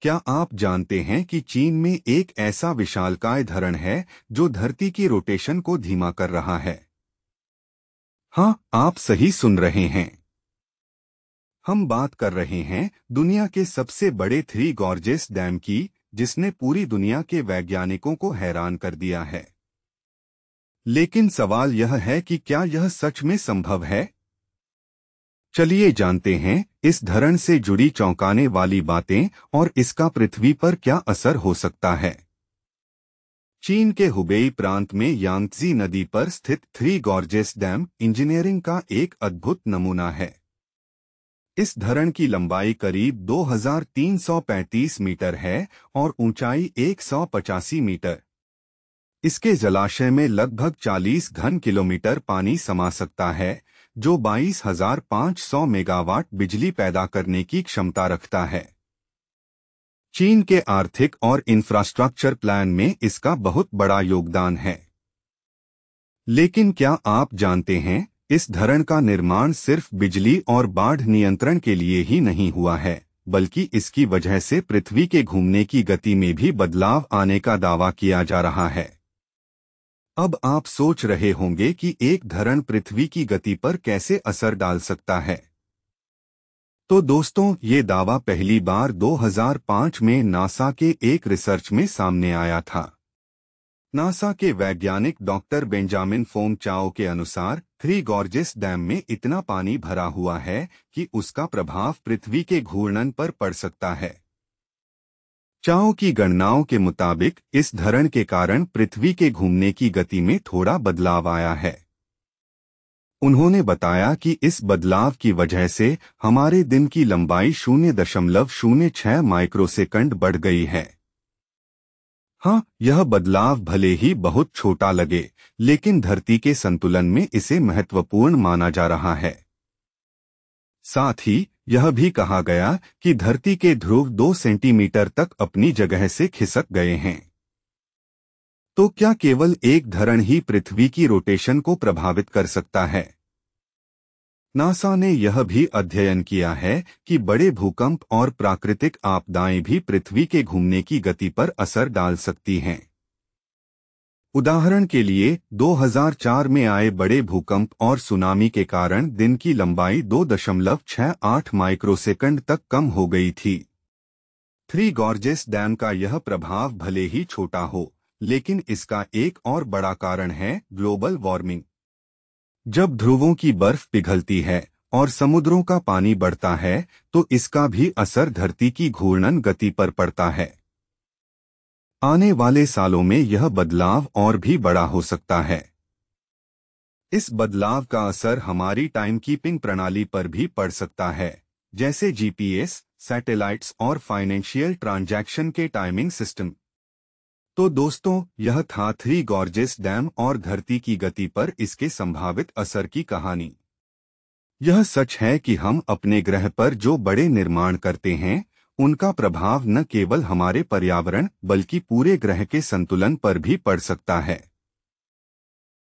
क्या आप जानते हैं कि चीन में एक ऐसा विशालकाय धरण है जो धरती की रोटेशन को धीमा कर रहा है? हाँ, आप सही सुन रहे हैं। हम बात कर रहे हैं दुनिया के सबसे बड़े थ्री गॉर्जेस डैम की, जिसने पूरी दुनिया के वैज्ञानिकों को हैरान कर दिया है। लेकिन सवाल यह है कि क्या यह सच में संभव है? चलिए जानते हैं इस धरण से जुड़ी चौंकाने वाली बातें और इसका पृथ्वी पर क्या असर हो सकता है। चीन के हुबेई प्रांत में यांगत्जी नदी पर स्थित थ्री गॉर्जेस डैम इंजीनियरिंग का एक अद्भुत नमूना है। इस धरण की लंबाई करीब 2335 मीटर है और ऊंचाई 185 मीटर। इसके जलाशय में लगभग 40 घन किलोमीटर पानी समा सकता है, जो 22,500 मेगावाट बिजली पैदा करने की क्षमता रखता है। चीन के आर्थिक और इंफ्रास्ट्रक्चर प्लान में इसका बहुत बड़ा योगदान है। लेकिन क्या आप जानते हैं, इस धरण का निर्माण सिर्फ बिजली और बाढ़ नियंत्रण के लिए ही नहीं हुआ है, बल्कि इसकी वजह से पृथ्वी के घूमने की गति में भी बदलाव आने का दावा किया जा रहा है। अब आप सोच रहे होंगे कि एक धरण पृथ्वी की गति पर कैसे असर डाल सकता है। तो दोस्तों, ये दावा पहली बार 2005 में नासा के एक रिसर्च में सामने आया था। नासा के वैज्ञानिक डॉक्टर बेंजामिन फोंग चाओ के अनुसार थ्री गॉर्जेस डैम में इतना पानी भरा हुआ है कि उसका प्रभाव पृथ्वी के घूर्णन पर पड़ सकता है। चाओ की गणनाओं के मुताबिक इस धरण के कारण पृथ्वी के घूमने की गति में थोड़ा बदलाव आया है। उन्होंने बताया कि इस बदलाव की वजह से हमारे दिन की लंबाई 0.06 माइक्रोसेकंड बढ़ गई है। हाँ, यह बदलाव भले ही बहुत छोटा लगे, लेकिन धरती के संतुलन में इसे महत्वपूर्ण माना जा रहा है। साथ ही यह भी कहा गया कि धरती के ध्रुव 2 सेंटीमीटर तक अपनी जगह से खिसक गए हैं। तो क्या केवल एक धरण ही पृथ्वी की रोटेशन को प्रभावित कर सकता है? नासा ने यह भी अध्ययन किया है कि बड़े भूकंप और प्राकृतिक आपदाएं भी पृथ्वी के घूमने की गति पर असर डाल सकती हैं। उदाहरण के लिए 2004 में आए बड़े भूकंप और सुनामी के कारण दिन की लंबाई 2.68 माइक्रोसेकंड तक कम हो गई थी। थ्री गॉर्जेस डैम का यह प्रभाव भले ही छोटा हो, लेकिन इसका एक और बड़ा कारण है ग्लोबल वार्मिंग। जब ध्रुवों की बर्फ पिघलती है और समुद्रों का पानी बढ़ता है, तो इसका भी असर धरती की घूर्णन गति पर पड़ता है। आने वाले सालों में यह बदलाव और भी बड़ा हो सकता है। इस बदलाव का असर हमारी टाइम कीपिंग प्रणाली पर भी पड़ सकता है, जैसे जीपीएस, सैटेलाइट्स और फाइनेंशियल ट्रांजैक्शन के टाइमिंग सिस्टम। तो दोस्तों, यह था थ्री गॉर्जेस डैम और धरती की गति पर इसके संभावित असर की कहानी। यह सच है कि हम अपने ग्रह पर जो बड़े निर्माण करते हैं, उनका प्रभाव न केवल हमारे पर्यावरण बल्कि पूरे ग्रह के संतुलन पर भी पड़ सकता है।